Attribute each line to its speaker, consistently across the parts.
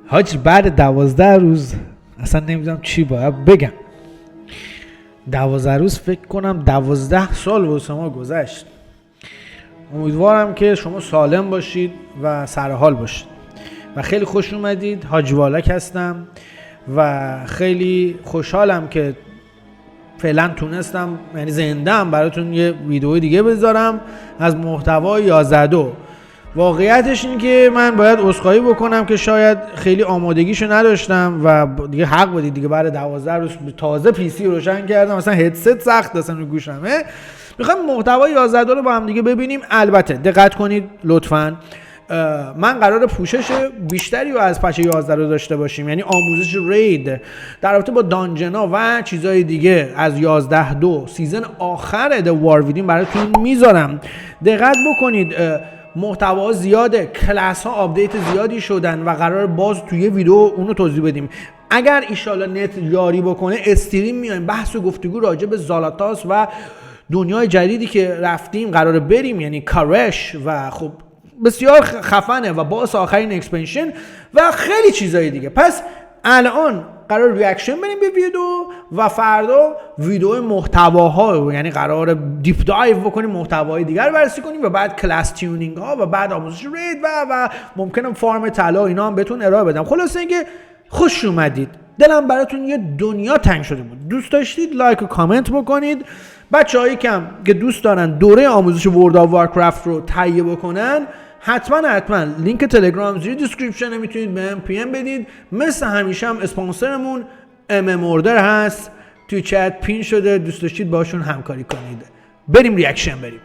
Speaker 1: حاجی بعد 12 روز اصلا نمیدونم چی باید بگم. 12 روز فکر کنم 12 سال واسه ما گذشت. امیدوارم که شما سالم باشید و سرحال باشید و خیلی خوش اومدید. حاجی وارلاکم هستم و خیلی خوشحالم که فعلا تونستم یعنی زنده ام براتون یه ویدیو دیگه بذارم از محتوای 11. واقعیتش این که من باید عذرخواهی بکنم که شاید خیلی آمادگیشو نداشتم و دیگه حق بدید دیگه بعد 12 روز تازه پی سی روشن کردم، مثلا هدست سخت اصلا رو گوشمه. میخوام محتوای 11 رو با هم دیگه ببینیم. البته دقت کنید لطفاً، من قرار پوشش بیشتری رو از پچ 11 رو داشته باشیم، یعنی آموزش رید در رابطه با دانجنا و چیزهای دیگه از 11.2 سیزن آخر وارویدین براتون میذارم. دقت بکنید محتوا زیاده، کلاس ها آپدیت زیادی شدن و قرار باز توی ویدیو اونو توضیح بدیم. اگر ایشالا نت یاری بکنه استریم میایم بحث و گفتگو راجع به زالاتاس و دنیای جدیدی که رفتیم قراره بریم، یعنی کارش و خب بسیار خفنه و باعث آخرین اکسپنشن و خیلی چیزای دیگه. پس الان قرار ریاکشن بریم به ویدیو و فردا ویدیو محتواها، یعنی قرار دیپ دایو بکنیم محتوای دیگر رو بررسی کنیم و بعد کلاس تیونینگ ها و بعد آموزش رید و ممکنه فارم طلا اینا هم بهتون ارائه بدم. خلاصه اینکه خوش اومدید. دلم براتون یه دنیا تنگ شده بود. دوست داشتید لایک و کامنت بکنید. بچه‌هایی که دوست دارن دوره آموزش ورلد وارکرفت رو تهیه بکنن حتما لینک تلگرام زیر دیسکریپشن میتونید بهم پی ام بدید. مثل همیشه هم اسپانسرمون اوردر هست توی چت پین شده، دوست داشتید باشون همکاری کنید. بریم ریاکشن بریم.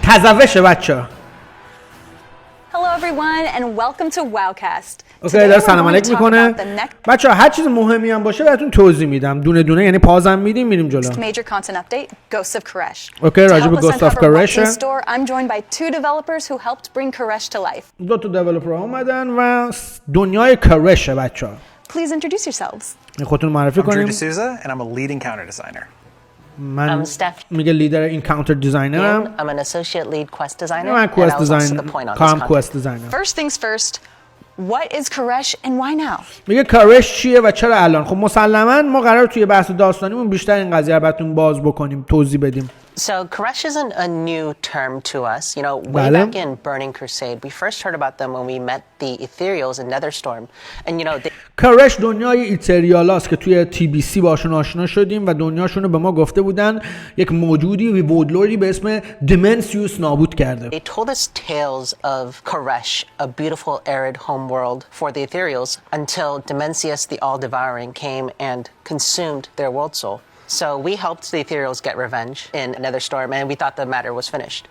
Speaker 1: تزوشه بچه.
Speaker 2: Hello everyone and welcome to Wowcast.
Speaker 1: اوکی داره سلام علیک میکنه. بچه هر چیز مهمی هم باشه براتون توضیح میدم دونه دونه، یعنی پازم میدیم میریم جلو.
Speaker 2: Major content update, Ghosts of Koresh.
Speaker 1: اوکی راجع به Ghosts of Koresh.
Speaker 2: I'm joined by two developers who helped bring Koresh to life.
Speaker 1: دو تا دیولپر اومدن و دنیای کرش بچه.
Speaker 2: Please introduce yourselves.
Speaker 1: خودتون معرفی کنیم.
Speaker 3: I'm Drew D'Souza and I'm a lead encounter designer.
Speaker 1: من میگه لیدر اینکاونتر دیزاینرم.
Speaker 4: I'm an associate lead quest designer.
Speaker 1: من کوست دیزاینر. کام کوست دیزاینر.
Speaker 2: First things first, what is Koresh and why now?
Speaker 1: میگه کرش چیه و چرا الان؟ خب مسلماً ما قرار توی بحث داستانیمون بیشتر این قضیه رو براتون باز بکنیم، توضیح بدیم.
Speaker 4: So Koresh isn't a new term to us. You know, way back in Burning Crusade, we first heard about them when we met the Ethereals in Netherstorm. And you know,
Speaker 1: کرش دنیای ایتریالاست که توی تی بی سی باشون آشنا شدیم و دنیاشون رو به ما گفته بودن یک موجودی ویودلوری به اسم دیمنسیوس نابود کرده.
Speaker 4: They told us tales of Koresh, a beautiful arid home world for the Ethereals, until Dimensius the all-devouring came and consumed their world soul. So we helped the Ethereals get revenge in Netherstorm, and we thought the matter was finished.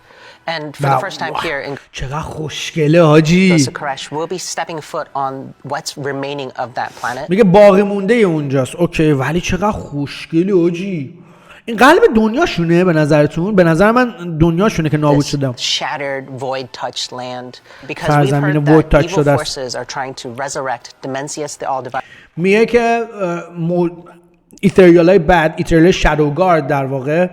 Speaker 4: And for the first time here in
Speaker 1: چقدر خوشگله حاجی.
Speaker 4: Koresh, we'll be stepping foot on what's remaining of that planet.
Speaker 1: میگه باقی مونده اونجاست. اوکی ولی چقدر خوشگله حاجی. این قلب دنیاشونه به نظرتون؟ به نظر من دنیاشونه که نابود شده.
Speaker 4: Shattered, void-touched land, because we've heard that evil forces are trying to resurrect Dimensius the all-divine.
Speaker 1: میگه که ایتریالای بد، ایتریالای شادوگارد در واقع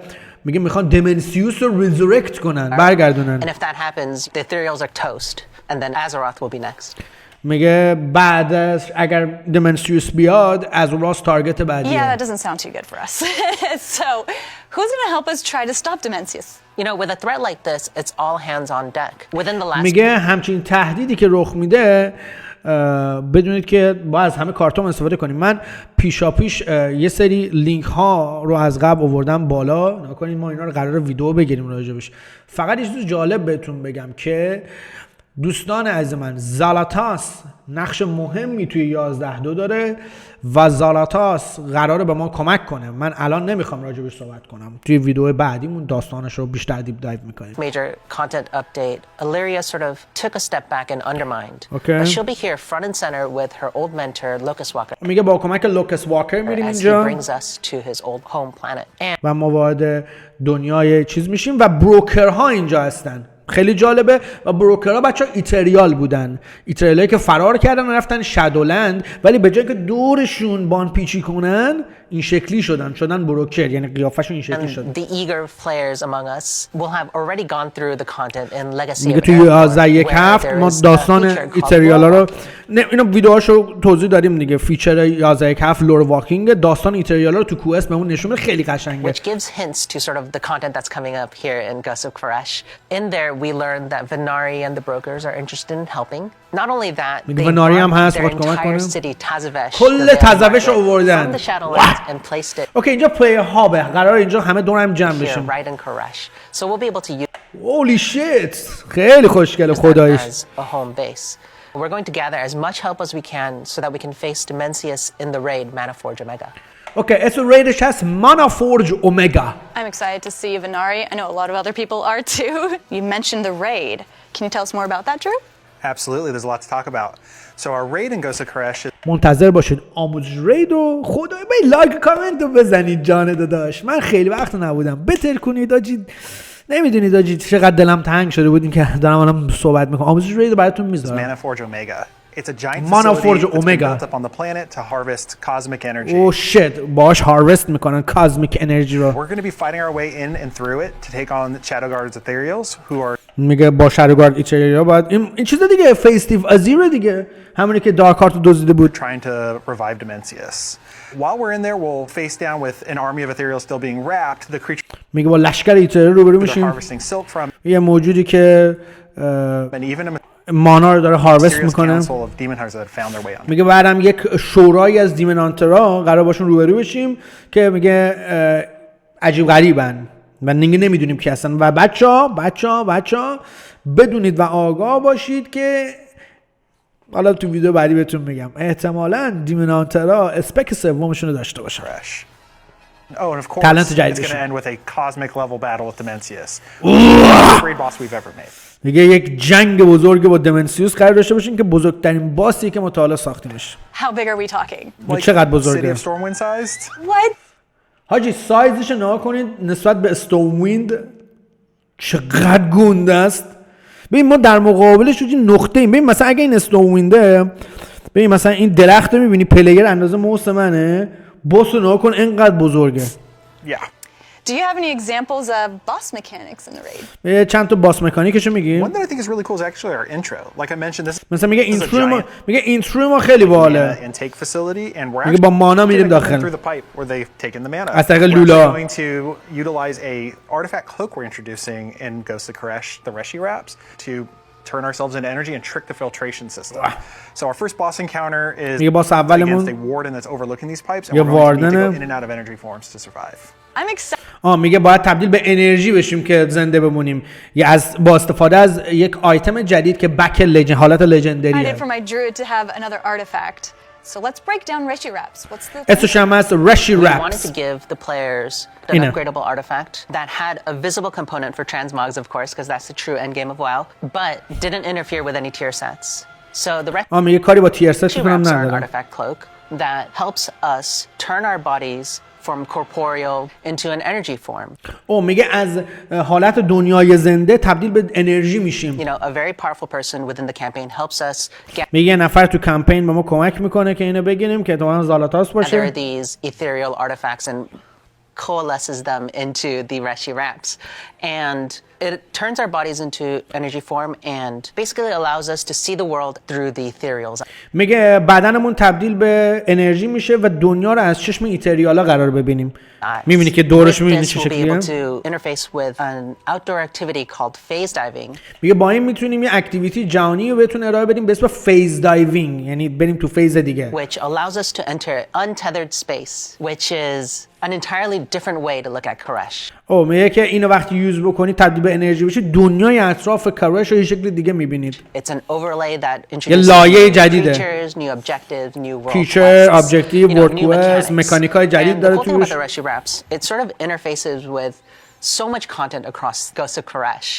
Speaker 1: میگه میخوان دیمنسیوس رو ریزورکت کنن، برگردونن.
Speaker 4: And if that happens, the Ethereals are toast, and then Azeroth will be next.
Speaker 1: میگه بعد اگر دمنسیوس بیاد از اون راست تارگت بعدیه.
Speaker 2: Yeah, that doesn't sound too good for us. So, who's going to help us try to stop Dimensius?
Speaker 4: You know, with a threat like this, it's all hands on deck. Within the last
Speaker 1: میگه همچین تهدیدی که رخ میده بدونید که با از همه کارتون استفاده کنیم. من پیشاپیش یه سری لینک ها رو از قبل آوردم بالا، نکنید ما اینا رو قراره ویدیو بگیریم راجبش. فقط یه چیز جالب بهتون بگم که دوستان عزیز من، زالاتاس نقش مهمی توی 11.2 داره و زالاتاس قراره به ما کمک کنه. من الان نمیخوام راجبش صحبت کنم، توی ویدیو بعدیمون داستانش رو بیشتر دیپ دایو میکنیم.
Speaker 4: major content update, Illyria sort of took a step back and undermined.
Speaker 1: Okay.
Speaker 4: But she'll be here front and center with her old mentor, Locust Walker.
Speaker 1: میگه با کمک لوکس واکر میریم
Speaker 4: As he
Speaker 1: اینجا
Speaker 4: brings us to his old home planet. And
Speaker 1: و ما وارد دنیای چیز میشیم و بروکرها اینجا هستن. خیلی جالبه. و بروکرها بچه ها ایتریال بودن، ایتریالایی که فرار کردن و رفتن شادولند، ولی به جای که دورشون بان پیچی کنن این شکلی شدن بروکر، یعنی قیافشون این شکلی شد.
Speaker 4: the eager players among us will have already gone through the content in Legacy
Speaker 1: میگه
Speaker 4: of
Speaker 1: توی
Speaker 4: Airborne,
Speaker 1: 11.7
Speaker 4: where
Speaker 1: ما
Speaker 4: there is a
Speaker 1: داستان
Speaker 4: feature called
Speaker 1: ایتریالا رو
Speaker 4: Warlock.
Speaker 1: اینو ویدیوهاشو توضیح دادیم دیگه. فیچر 11.7 لور واکینگ داستان ایتریالا رو تو کوس بهمون نشون میده، خیلی قشنگه.
Speaker 4: Which gives hints to sort of the content that's coming up here in Ghosts of Koresh. In there, we learned that Venari and the brokers are interested in helping. Not only that,
Speaker 1: میگه
Speaker 4: they
Speaker 1: وناری هم
Speaker 4: brought
Speaker 1: هست،
Speaker 4: their
Speaker 1: باید کمک
Speaker 4: entire
Speaker 1: کنه.
Speaker 4: city, Tazavesh,
Speaker 1: کل
Speaker 4: the Veil
Speaker 1: تزوش رو
Speaker 4: Market,
Speaker 1: آوردن.
Speaker 4: from the Shadowlands and placed it
Speaker 1: اوکی اینجا پلی هابه، قرار اینجا همه دورم جمع
Speaker 4: here,
Speaker 1: بشیم.
Speaker 4: right in Koresh. So we'll be able to use
Speaker 1: اولی شیت، خیلی خوشگله
Speaker 4: that
Speaker 1: خدایش.
Speaker 4: as a home base. We're going to gather as much help as we can so that we can face Dimensius in the raid Manaforge Omega.
Speaker 1: اوکی اسم ریدش هست مانافورج اومگا.
Speaker 2: I'm excited to see Venari. I know a lot of other people are too. You mentioned the raid. Can you tell us more about that, Drew?
Speaker 3: Absolutely, there's a lot to talk about. So our raid in Ghosts of Koresh is
Speaker 1: منتظر باشید آموزش رید و خدای بای لایک کامنت رو بزنید جان داداش. من خیلی وقت نبودم، بتر کنید آجی. نمیدونید آجی چقدر دلم تنگ شده بود این که دارم الان صحبت میکنم. آموزش رید رو براتون میذارم.
Speaker 3: Manaforge Omega. It's a giant
Speaker 1: Manaforge
Speaker 3: facility that's been
Speaker 1: Omega.
Speaker 3: built up on the planet to harvest cosmic energy.
Speaker 1: او شت باش هاروست میکنن کازمیک انرژی رو.
Speaker 3: We're going to be fighting our way in and through it to take on Shadowguard's ethereals who are
Speaker 1: میگه با شادوگارد ایتریالیا باید این چیز دیگه فیستیو ازیر دیگه، همونی که دارک هارت رو دزدیده بود.
Speaker 3: trying to revive Dimensius. While we're in there, we'll face down with an army of ethereals still being wrapped. The creature
Speaker 1: میگه با لشکر ایتریال روبرو
Speaker 3: they're
Speaker 1: میشیم.
Speaker 3: harvesting silk from,
Speaker 1: یه موجودی که
Speaker 3: and even a
Speaker 1: مانا رو داره هاروست
Speaker 3: mysterious
Speaker 1: میکنه.
Speaker 3: council of demon hunters that have found their way on.
Speaker 1: میگه بعدم یک شورایی از دیمنانترا قرار باشون روبرو بشیم که میگه عجیب غریبن و دیگه نمیدونیم کی هستن. و بچه‌ها بدونید و آگاه باشید که حالا تو ویدیو بعدی بهتون میگم احتمالاً دیمنانترا اسپک سومشون رو داشته باشن.
Speaker 3: Koresh. Oh, and of course,
Speaker 1: Talent
Speaker 3: it's going
Speaker 1: جدیدشون.
Speaker 3: to end with a cosmic level battle with Dimensius. The great boss we've ever made.
Speaker 1: میگه یک جنگ بزرگ با دمنسیوس قرار داشته باشین که بزرگترین باسی که ما تا حالا ساختیمش.
Speaker 2: How big are we talking?
Speaker 1: چقدر
Speaker 3: City
Speaker 1: بزرگه؟
Speaker 3: of Stormwind sized.
Speaker 2: What?
Speaker 1: حاجی سایزش نگاه کنید نسبت به استورمویند چقدر گنده است. ببین ما در مقابلش یه نقطه ایم. ببین مثلا اگه این استورموینده، ببین مثلا این درخت رو میبینی پلیر اندازه موس منه، باس رو نگاه کن اینقدر بزرگه.
Speaker 3: Yeah.
Speaker 2: Do you have any examples of boss mechanics in the raid?
Speaker 1: یه چند تا باس مکانیکشو میگی؟
Speaker 3: One that I think is really cool is actually our intro. Like I mentioned, this
Speaker 1: مثلا میگه
Speaker 3: is a
Speaker 1: اینترو ما خیلی
Speaker 3: giant
Speaker 1: باحاله.
Speaker 3: mana intake facility, and we're
Speaker 1: میگه با مانا میریم
Speaker 3: actually
Speaker 1: داخل.
Speaker 3: through the pipe where they've taken the mana.
Speaker 1: از طریق
Speaker 3: We're actually
Speaker 1: لولا.
Speaker 3: going to utilize a artifact cloak we're introducing in Ghosts of Koresh, the Reshi Wraps, to turn ourselves into energy and trick the filtration system. So our first boss encounter is
Speaker 1: میگه باس اولمون
Speaker 3: against a warden that's overlooking these pipes, and
Speaker 1: یه
Speaker 3: we're going to need to
Speaker 1: واردنه.
Speaker 3: go in and out of energy forms to survive.
Speaker 2: I'm excited
Speaker 1: میگه باید تبدیل به انرژی بشیم که زنده بمونیم. یا از با استفاده از یک آیتم جدید که بک لژند حالت لژندریه.
Speaker 2: for my druid to have another artifact. So let's break down Reshi Wraps. What's the
Speaker 1: اسمش هم هست رشی
Speaker 4: We wanted
Speaker 1: رپس.
Speaker 4: to give the players an
Speaker 1: Ina.
Speaker 4: upgradable artifact that had a visible component for transmogs, of course, because that's the true endgame of WoW, but didn't interfere with any tier sets. So the
Speaker 1: میگه کاری با تیر ست
Speaker 4: Reshi
Speaker 1: میکنم
Speaker 4: Wraps are an
Speaker 1: ندارم.
Speaker 4: artifact cloak that helps us turn our bodies from corporeal into an energy form.
Speaker 1: میگه از حالت دنیای زنده تبدیل به انرژی میشیم.
Speaker 4: You know, a very powerful person within the campaign helps us
Speaker 1: میگه یه نفر تو کمپین به ما کمک میکنه که اینو بگیریم که احتمالاً زالاتاس
Speaker 4: gather
Speaker 1: باشه.
Speaker 4: these ethereal artifacts and coalesces them into the reshi wraps. And it turns our bodies into energy form and basically allows us to see the world through the ethereals.
Speaker 1: میگه بدنمون تبدیل به انرژی میشه و دنیا رو از چشم ایتریالا قرار ببینیم. میبینی که دورش میبینی چه شکلیه؟
Speaker 4: To interface with an outdoor activity called phase diving.
Speaker 1: میگه با این میتونیم یه اکتیویتی جهانی رو بهتون ارائه بدیم به اسم فیز دایوینگ، یعنی بریم تو فیز دیگه.
Speaker 4: Which allows us to enter untethered space, which is an entirely different way to look at Koresh.
Speaker 1: میگه که اینو وقتی یوز بکنید تبدیل به انرژی بشه، دنیای اطراف کارش رو یه شکل دیگه میبینید.
Speaker 4: It's an overlay that
Speaker 1: یه
Speaker 4: introduces
Speaker 1: لایه
Speaker 4: new
Speaker 1: جدیده.
Speaker 4: features, new objectives, new world
Speaker 1: فیچر،
Speaker 4: quests,
Speaker 1: ابجکتیو،
Speaker 4: you know,
Speaker 1: ورد
Speaker 4: new
Speaker 1: کوست،
Speaker 4: mechanics.
Speaker 1: مکانیکای جدید
Speaker 4: And the
Speaker 1: داره
Speaker 4: cool thing about
Speaker 1: توش.
Speaker 4: the Reshi wraps, it sort of interfaces with so much content across Ghost of Koresh.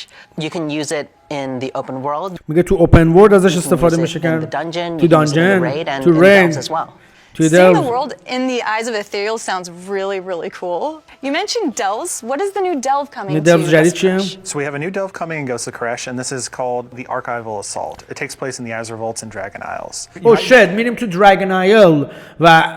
Speaker 4: You can use it in the open world.
Speaker 1: میگه تو اوپن ورلد ازش
Speaker 4: You can
Speaker 1: استفاده
Speaker 4: use it
Speaker 1: میشه
Speaker 4: in
Speaker 1: کرد.
Speaker 4: the dungeon,
Speaker 1: تو
Speaker 4: you can use it in the
Speaker 1: دانجن،
Speaker 4: raid, and
Speaker 1: تو
Speaker 4: in
Speaker 1: رین،
Speaker 4: delves as well.
Speaker 1: تو
Speaker 2: Seeing the
Speaker 1: delves.
Speaker 2: world in the eyes of ethereal sounds really, really cool. You mentioned delves. What is the new delve coming to
Speaker 1: delves جدید چیه؟
Speaker 2: Koresh?
Speaker 3: So we have a new delve coming in Ghost of Koresh, and this is called the Archival Assault. It takes place in the Azure Vaults and Dragon Isles.
Speaker 1: او شت میریم تو دراگون آیل و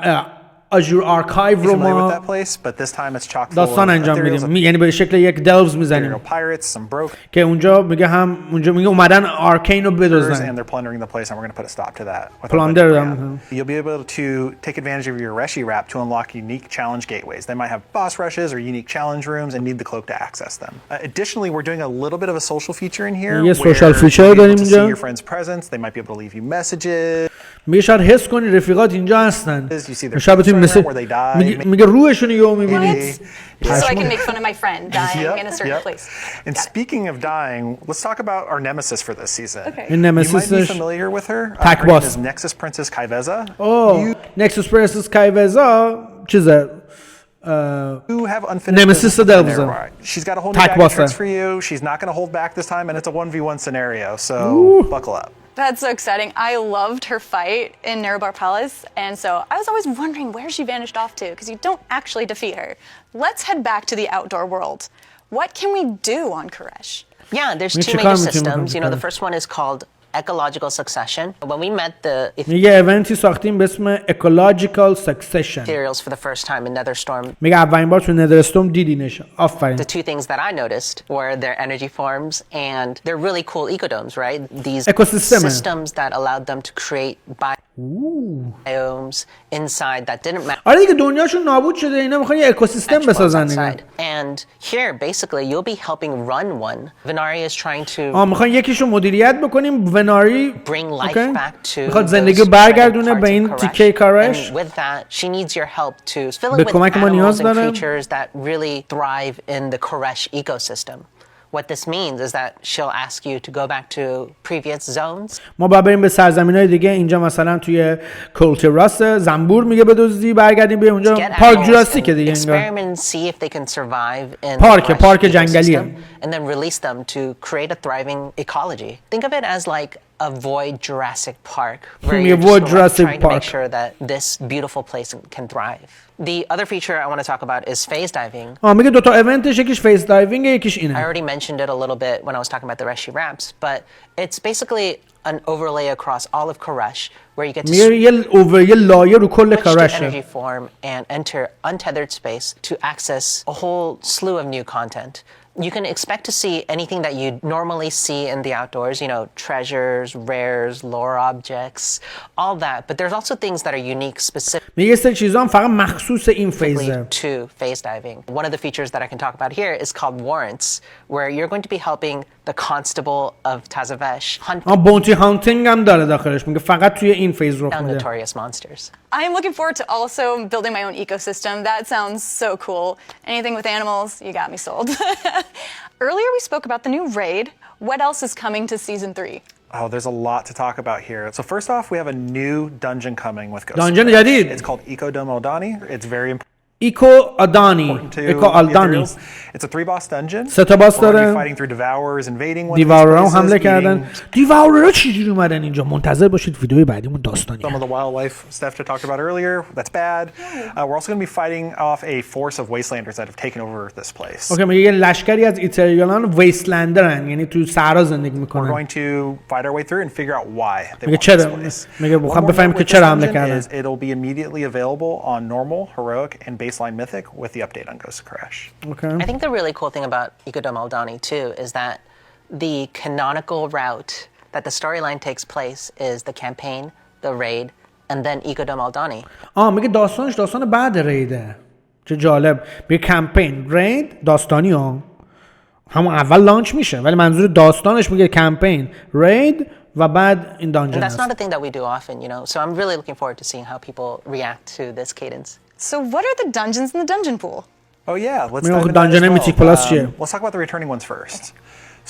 Speaker 1: آژور آرکایو رو
Speaker 3: Familiar with
Speaker 1: ما
Speaker 3: that place, but this time it's chock full of
Speaker 1: داستان انجام
Speaker 3: ethereals,
Speaker 1: میدیم، یعنی به شکل یک دلوز میزنیم
Speaker 3: ethereal pirates, some brokers,
Speaker 1: که اونجا میگه اومدن آرکین رو بدزدن.
Speaker 3: and they're plundering the place, and we're going to put a stop to that. with our
Speaker 1: Plunder
Speaker 3: budget
Speaker 1: them.
Speaker 3: grant. You'll be able to take advantage of your Reshi wrap to unlock unique challenge gateways. They might have boss rushes or unique challenge rooms, and need the cloak to access them. Additionally, we're doing a little bit of a social feature in here.
Speaker 1: یه
Speaker 3: where
Speaker 1: social feature
Speaker 3: you'll be
Speaker 1: داریم
Speaker 3: able to
Speaker 1: اینجا.
Speaker 3: see your friends' presence. They might be able to leave you messages.
Speaker 1: میگه شاید حس کنی رفیقات اینجا هستن.
Speaker 3: You see their
Speaker 1: شاید بتونی
Speaker 3: concern
Speaker 1: مثل
Speaker 3: where they die.
Speaker 1: میگه روحشون یهو میبینی.
Speaker 2: So I can make fun of my friend dying in a certain place.
Speaker 3: And speaking of dying, let's talk about our nemesis for this season.
Speaker 2: Okay.
Speaker 1: این
Speaker 3: You might be
Speaker 1: نمسیسش
Speaker 3: familiar with her.
Speaker 1: Pack
Speaker 3: Her name
Speaker 1: boss.
Speaker 3: is Nexus Princess Kaiveza.
Speaker 1: نکسوس پرسس کایوزا چیزه
Speaker 3: You have unfinished
Speaker 1: Nemesis
Speaker 3: business with her
Speaker 1: Delves.
Speaker 3: there. She's got a whole new
Speaker 1: Pack
Speaker 3: bag of
Speaker 1: boss.
Speaker 3: tricks for you. She's not going to hold back this time, and it's a 1v1 scenario, so buckle up.
Speaker 2: That's so exciting. I loved her fight in Nerebar Palace, and so I was always wondering where she vanished off to, because you don't actually defeat her. Let's head back to the outdoor world. What can we do on Koresh?
Speaker 4: Yeah, there's
Speaker 1: Which
Speaker 4: two
Speaker 1: economy
Speaker 4: major
Speaker 1: team
Speaker 4: systems.
Speaker 1: was
Speaker 4: You know,
Speaker 1: it?
Speaker 4: the first one is called ecological succession. When we met the
Speaker 1: میگه ایونتی ساختیم به اسم اکولوژیکال سکسشن.
Speaker 4: ethereals for the first time in Netherstorm,
Speaker 1: میگه اولین بار تو ندرستورم دیدینش. آفرین.
Speaker 4: the two things that I noticed were their energy forms and their really cool ecodomes, right? These
Speaker 1: Ecosystem.
Speaker 4: systems that allowed them to create biomes inside that didn't match
Speaker 1: آره دیگه دنیاشون نابود شده، اینا میخوان یه اکوسیستم
Speaker 4: what's
Speaker 1: بسازن دیگه.
Speaker 4: outside. And here, basically, you'll be helping run one. Venari is trying to
Speaker 1: میخوان یکیشو مدیریت بکنیم. وناری
Speaker 4: bring life
Speaker 1: اوکی؟
Speaker 4: back to
Speaker 1: میخواد
Speaker 4: those
Speaker 1: زندگی رو
Speaker 4: shredded
Speaker 1: برگردونه
Speaker 4: parts
Speaker 1: به
Speaker 4: of
Speaker 1: این
Speaker 4: Koresh.
Speaker 1: تیکه کارش.
Speaker 4: And with that, she needs your help to fill
Speaker 1: به
Speaker 4: it with
Speaker 1: کمک ما
Speaker 4: animals
Speaker 1: نیاز
Speaker 4: and
Speaker 1: داره.
Speaker 4: creatures that really thrive in the Koresh ecosystem. What this means is that she'll ask you to go back to previous zones.
Speaker 1: ما باید بریم به سرزمین‌های دیگه. اینجا مثلا توی کولتراس زنبور میگه بدزدی، برگردیم به اونجا.
Speaker 4: Get
Speaker 1: پارک
Speaker 4: animals
Speaker 1: جوراسیک
Speaker 4: and
Speaker 1: دیگه انگار.
Speaker 4: experiment and see if they can survive in
Speaker 1: پارک-
Speaker 4: the Koresh
Speaker 1: پارک جنگلیه.
Speaker 4: ecosystem, and then release them to create a thriving ecology. Think of it as like avoid Jurassic Park, where you're
Speaker 1: Avoid
Speaker 4: just
Speaker 1: Jurassic
Speaker 4: trying to
Speaker 1: Park.
Speaker 4: make sure that this beautiful place can thrive. The other feature I want to talk about is phase diving.
Speaker 1: میگه دو تا ایونتش، یکیش فیس دایوینگ، یکیش
Speaker 4: I
Speaker 1: اینه.
Speaker 4: already mentioned it a little bit when I was talking about the Reshi wraps, but it's basically an overlay across all of Koresh where you get to
Speaker 1: میگه یه لایه رو کل
Speaker 4: switch to
Speaker 1: کارشه.
Speaker 4: energy form and enter untethered space to access a whole slew of new content. You can expect to see anything that you normally see in the outdoors, you know, treasures, rares, lore objects, all that. But there's also things that are unique specifically
Speaker 1: میگه یه سری چیزا هم فقط مخصوص این فیزه.
Speaker 4: to phase diving. One of the features that I can talk about here is called warrants, where you're going to be helping the constable of Tazavesh hunt
Speaker 1: بونتی هانتینگ هم داره داخلش. میگه فقط توی این فیز رخ
Speaker 4: down
Speaker 1: میده.
Speaker 4: notorious monsters.
Speaker 2: I am looking forward to also building my own ecosystem. That sounds so cool. Anything with animals, you got me sold. Earlier we spoke about the new raid. What else is coming to season 3?
Speaker 3: Oh, there's a lot to talk about here. So first off, we have a new dungeon coming with Ghost.
Speaker 1: Dungeon
Speaker 3: of Koresh.
Speaker 1: جدید.
Speaker 3: It's called Eco Dani. It's very important
Speaker 1: ایکو آدانی.
Speaker 3: to
Speaker 1: ایکو
Speaker 3: the
Speaker 1: آلدانی.
Speaker 3: ethereals. It's a 3-boss dungeon.
Speaker 1: سه تا باس
Speaker 3: We're gonna be
Speaker 1: داره.
Speaker 3: fighting through devourers, invading one of these
Speaker 1: دیوارا هم
Speaker 3: places,
Speaker 1: حمله
Speaker 3: eating
Speaker 1: کردن. دیوارا چجوری اومدن اینجا؟ منتظر باشید ویدیوی بعدیمون داستانی.
Speaker 3: some of the wildlife stuff I talked about earlier. That's bad. We're also going to be fighting off a force of wastelanders that have taken over this place.
Speaker 1: اوکی میگه یه لشکری از ایتریالان ویستلندرن، یعنی تو صحرا زندگی
Speaker 3: We're
Speaker 1: میکنن.
Speaker 3: going to fight our way through and figure out why they
Speaker 1: میگه
Speaker 3: want
Speaker 1: چرا؟
Speaker 3: this place.
Speaker 1: میگه
Speaker 3: One
Speaker 1: بخوام
Speaker 3: more
Speaker 1: بفهمیم
Speaker 3: note
Speaker 1: که
Speaker 3: with
Speaker 1: چرا
Speaker 3: this
Speaker 1: حمله
Speaker 3: dungeon
Speaker 1: کردن.
Speaker 3: is it'll be immediately available on normal, heroic, and baseline mythic with the update on Ghost of Koresh.
Speaker 1: Okay.
Speaker 4: I think the really cool thing about Ikudamaldani too is that the canonical route that the storyline takes place is the campaign, the raid, and then Ikudamaldani.
Speaker 1: میگه داستانش داستان بعد ریده. چه جالب. میگه کمپین، رید، داستانی ها. همون اول لانچ میشه ولی منظور داستانش میگه کمپین، رید و بعد این دانجن
Speaker 4: And that's
Speaker 1: هست.
Speaker 4: not a thing that we do often, you know. So I'm really looking forward to seeing how people react to this cadence.
Speaker 2: So what are the dungeons in the dungeon pool?
Speaker 3: Oh yeah, let's
Speaker 1: میگه
Speaker 3: dive into that
Speaker 1: دانجن
Speaker 3: as
Speaker 1: میتیک
Speaker 3: well.
Speaker 1: پلاس چیه؟
Speaker 3: Let's talk about the returning ones first.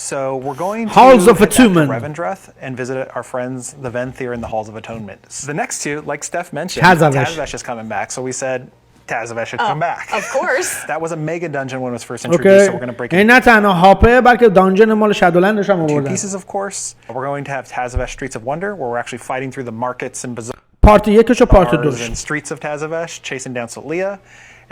Speaker 3: So we're going to
Speaker 1: Halls of
Speaker 3: head back to
Speaker 1: Atonement.
Speaker 3: Revendreth and visit our friends the Venthyr in the Halls of Atonement. The next two, like Steph mentioned,
Speaker 1: Tazavesh
Speaker 3: is coming back. So we said Tazavesh should come back.
Speaker 2: Of course.
Speaker 3: That was a mega dungeon when it was first introduced, so we're going to break it.
Speaker 1: این نه تنها هاپه بلکه دانجن مال شادولندش هم
Speaker 3: Two
Speaker 1: آوردن.
Speaker 3: pieces, of course. We're going to have Tazavesh Streets of Wonder, where we're actually fighting through the markets and bazaars
Speaker 1: پارت یکش و پارت دوش.
Speaker 3: and streets of Tazavesh, chasing down Solia.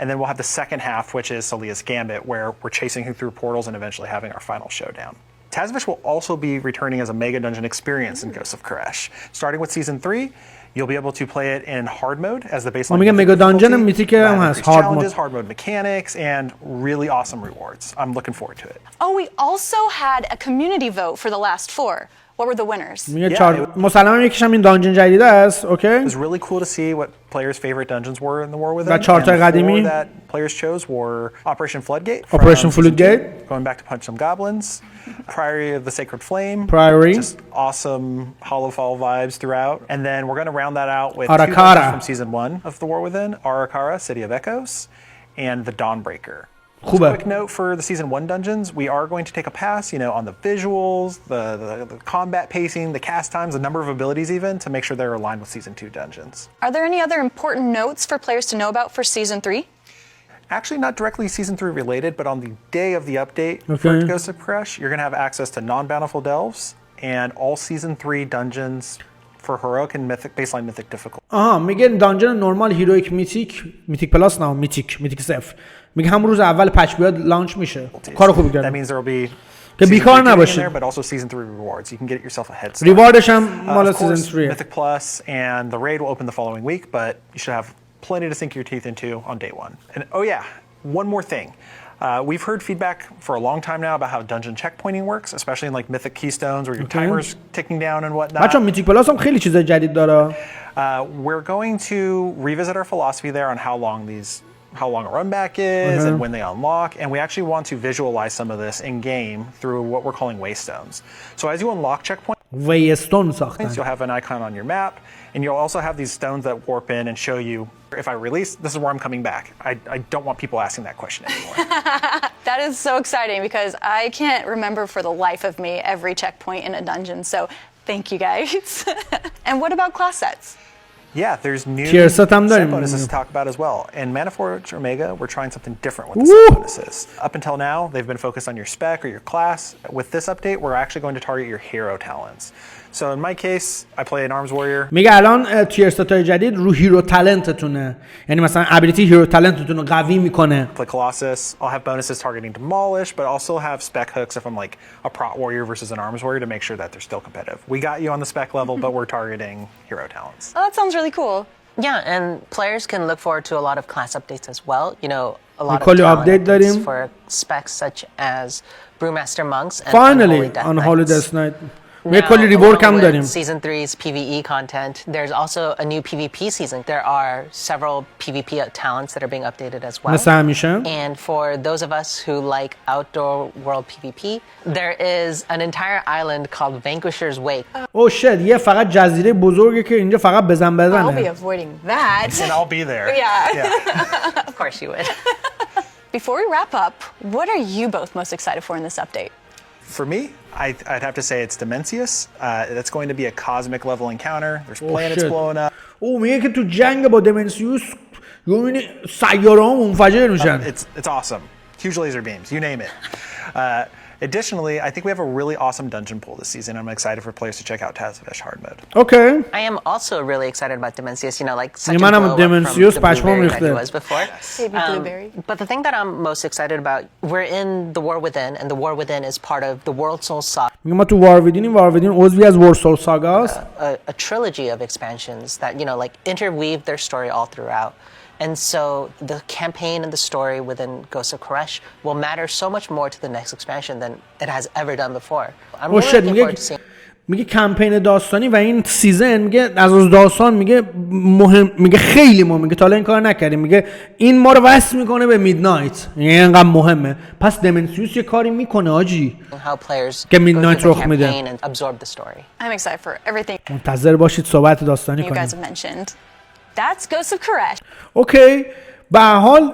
Speaker 3: And then we'll have the second half, which is Solia's Gambit, where we're chasing through portals and eventually having our final showdown. Tazavesh will also be returning as a mega dungeon experience in Ghost of Koresh. Starting with Season 3, you'll be able to play it in hard mode as the baseline.
Speaker 1: میگه مگا دانجن میتیک هم هست هارد مود.
Speaker 3: Hard mode mechanics, and really awesome rewards. I'm looking forward to it.
Speaker 2: Oh, we also had a community vote for the last 4. What were the winners?
Speaker 1: میگه چهار مسلما یکیش هم این دانجن جدید است. اوکی.
Speaker 3: It was really cool to see what players' favorite dungeons were in the War Within.
Speaker 1: و چهار تا قدیمی.
Speaker 3: The four that players chose were Operation Floodgate.
Speaker 1: Operation
Speaker 3: from Season
Speaker 1: Floodgate.
Speaker 3: 2, going back to punch some goblins. Priory of the Sacred Flame.
Speaker 1: Priory.
Speaker 3: Just awesome Hollowfall vibes throughout. And then we're going to round that out with
Speaker 1: Arakara.
Speaker 3: two dungeons from Season 1 of the War Within. Arakara, City of Echoes, and the Dawnbreaker. Just a quick note for the Season 1 dungeons, we are going to take a pass, you know, on the visuals, the combat pacing, the cast times, the number of abilities even, to make sure they're aligned with Season 2 dungeons.
Speaker 2: Are there any other important notes for players to know about for Season 3?
Speaker 3: Actually, not directly Season 3 related, but on the day of the update for Ghost of Koresh, you're going to have access to non-bountiful delves and all Season 3 dungeons for heroic and mythic, baseline mythic difficulty.
Speaker 1: میگه دانجن نورمال هیرویک میتیک پلاس نه میتیک صفر. میگه همون روز اول پچ بیاد لانچ میشه. کار خوبی
Speaker 3: That
Speaker 1: کردن.
Speaker 3: means there will be
Speaker 1: که بیکار نباشید.
Speaker 3: but also Season 3 rewards. You can get yourself a head start.
Speaker 1: ریواردش هم مال
Speaker 3: Of
Speaker 1: سیزن
Speaker 3: course,
Speaker 1: 3.
Speaker 3: Mythic Plus and the raid will open the following week, but you should have plenty to sink your teeth into on day 1. And oh yeah, one more thing. We've heard feedback for a long time now about how dungeon checkpointing works, especially in like Mythic Keystones where your timer's ticking down and whatnot.
Speaker 1: بچه‌ها میتیک پلاس هم خیلی چیزای جدید داره.
Speaker 3: We're going to revisit our philosophy there on how long a run back is and when they unlock, and we actually want to visualize some of this in game through what we're calling waystones. So as you unlock checkpoints,
Speaker 1: ویستون ساختن.
Speaker 3: you'll have an icon on your map, and you'll also have these stones that warp in and show you, if I release, this is where I'm coming back. I don't want people asking that question anymore.
Speaker 2: That is so exciting because I can't remember for the life of me every checkpoint in a dungeon. So thank you guys. And what about class sets?
Speaker 3: Yeah, there's new
Speaker 1: Tier set هم
Speaker 3: set
Speaker 1: داریم.
Speaker 3: bonuses to talk about as well. In Maniforge Omega, we're trying something different with the set bonuses. Up until now, they've been focused on your spec or your class. With this update, we're actually going to target your hero talents. So in my case, I play an arms warrior.
Speaker 1: میگه الان تیر ستای جدید رو هیرو تالنتتونه. یعنی مثلا ابیلیتی هیرو تالنتتون رو قوی میکنه.
Speaker 3: Play Colossus. I'll have bonuses targeting Demolish, but also have spec hooks if I'm like a prot warrior versus an arms warrior to make sure that they're still competitive. We got you on the spec level, but we're targeting hero talents.
Speaker 2: Oh, that sounds really cool.
Speaker 4: Yeah, and players can look forward to a lot of class updates as well. You know, a lot of
Speaker 1: کلی
Speaker 4: talent
Speaker 1: update
Speaker 4: updates
Speaker 1: داریم.
Speaker 4: for specs such as Brewmaster Monks and
Speaker 1: Finally
Speaker 4: Unholy Death
Speaker 1: on Holy
Speaker 4: Knights.
Speaker 1: Death Knight.
Speaker 4: Now,
Speaker 1: میگه کلی ریورک هم
Speaker 4: along with
Speaker 1: داریم.
Speaker 4: Season 3's PvE content, there's also a new PvP season. There are several PvP talents that are being updated as well.
Speaker 1: مثل همیشه.
Speaker 4: And for those of us who like outdoor world PvP, there is an entire island called Vanquisher's Wake.
Speaker 1: او شت یه فقط جزیره بزرگه که اینجا فقط بزن
Speaker 2: I'll be
Speaker 1: بزنه.
Speaker 2: avoiding that.
Speaker 3: And I'll be there.
Speaker 2: Yeah.
Speaker 4: Of course you would.
Speaker 2: Before we wrap up, what are you both most excited for in this update?
Speaker 3: For me, I'd have to say it's Dimensius. That's going to be a cosmic level encounter. There's planets
Speaker 1: shit.
Speaker 3: blowing up.
Speaker 1: او میگه که تو جنگ با دمنسیوس یومینی سیاره‌ها منفجر میشن.
Speaker 3: It's awesome. Huge laser beams, you name it. Additionally, I think we have a really awesome dungeon pool this season. I'm excited for players to check out Tazavesh hard mode.
Speaker 1: Okay.
Speaker 4: I am also really excited about Dimensius, you know, like such a
Speaker 1: منم
Speaker 4: blow up from
Speaker 1: Dimensius
Speaker 4: the
Speaker 1: پشمام
Speaker 4: blueberry that he
Speaker 1: ریخته.
Speaker 4: was before.
Speaker 2: Baby blueberry.
Speaker 4: But the thing that I'm most excited about, we're in the War Within, and the War Within is part of the World Soul Saga,
Speaker 1: میگه ما تو وارویدینیم. وارویدین عضوی از ورسول ساگاست.
Speaker 4: a trilogy of expansions that, you know, like interweave their story all throughout. And so the campaign and the story within Ghost of Koresh will matter so much more to the next expansion than it has ever done before. I'm really looking forward to seeing.
Speaker 1: میگه کمپین داستانی و این سیزن میگه از داستان میگه مهم، میگه خیلی مهم، میگه تا الان این کار نکردیم، میگه این ما رو وصل میکنه به میدنایت، یعنی اینقدر مهمه. پس دیمنسیوس یه کاری میکنه حاجی که میدنایت رخ میده.
Speaker 2: I'm excited for everything
Speaker 1: منتظر باشید صحبت داستانی
Speaker 2: you
Speaker 1: کنیم.
Speaker 2: guys have mentioned. That's Ghost of Koresh.
Speaker 1: اوکی، به هر حال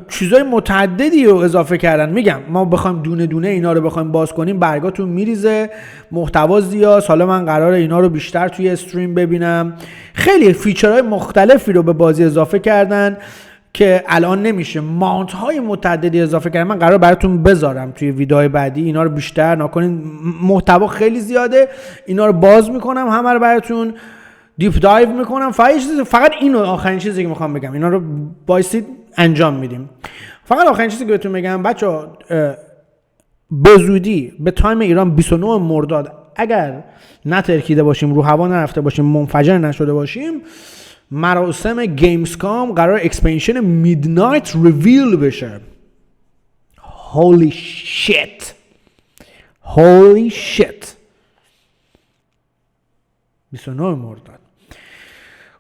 Speaker 1: چیزای متعددی رو اضافه کردن. میگم ما بخوایم دونه دونه اینا رو بخوایم باز کنیم برگاتون میریزه، محتوا زیاد. حالا من قراره اینا رو بیشتر توی استریم ببینم. خیلی فیچرهای مختلفی رو به بازی اضافه کردن که الان نمیشه. ماونت های متعددی اضافه کردن، من قرار براتون بذارم توی ویدیوهای بعدی. اینا رو بیشتر نکنین، محتوا خیلی زیاده. اینا رو باز میکنم، همه رو براتون دیپ دایو میکنم. فقط اینو آخرین چیزی که میخوام بگم، اینا رو بایستید انجام میدیم. فقط آخرین چیزی که بهتون بگم بچه‌ها، به زودی به تایم ایران 29 مرداد اگر نترکیده باشیم، رو هوا نرفته باشیم، منفجر نشده باشیم، مراسم گیمزکام قرار اکسپنشن میدنایت ریویل بشه. holy shit 29 مرداد.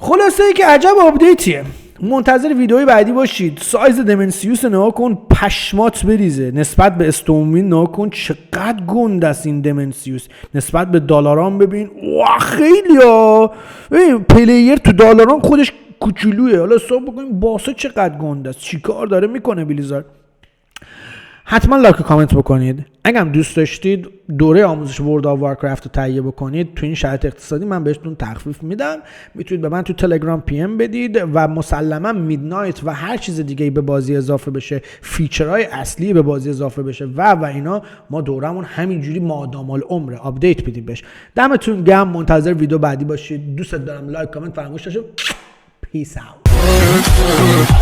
Speaker 1: خلاصه ای که عجب آپدیتیه. منتظر ویدئوی بعدی باشید. سایز دیمنسیوس نگاه کن، پشمات بریزه. نسبت به استومین نگاه کن چقدر گند است این دیمنسیوس. نسبت به دلارام ببین، واه خیلی ها. پلیر تو دلارام خودش کوچولوئه. حالا حساب بکنیم باسه چقدر گند است، چیکار داره میکنه بلیزارد. حتما لایک و کامنت بکنید. اگه هم دوست داشتید دوره آموزش ورلد آف وارکرفت رو تهیه بکنید تو این شرایط اقتصادی، من بهتون تخفیف میدم. میتونید به من تو تلگرام پی ام بدید و مسلما میدنایت و هر چیز دیگه به بازی اضافه بشه، فیچرهای اصلی به بازی اضافه بشه و اینا، ما دورمون همینجوری مادام العمر آپدیت بدیم بهش. دمتون گرم، منتظر ویدیو بعدی باشید. دوست دارم. لایک کامنت فراموش نشه. پیس اوت.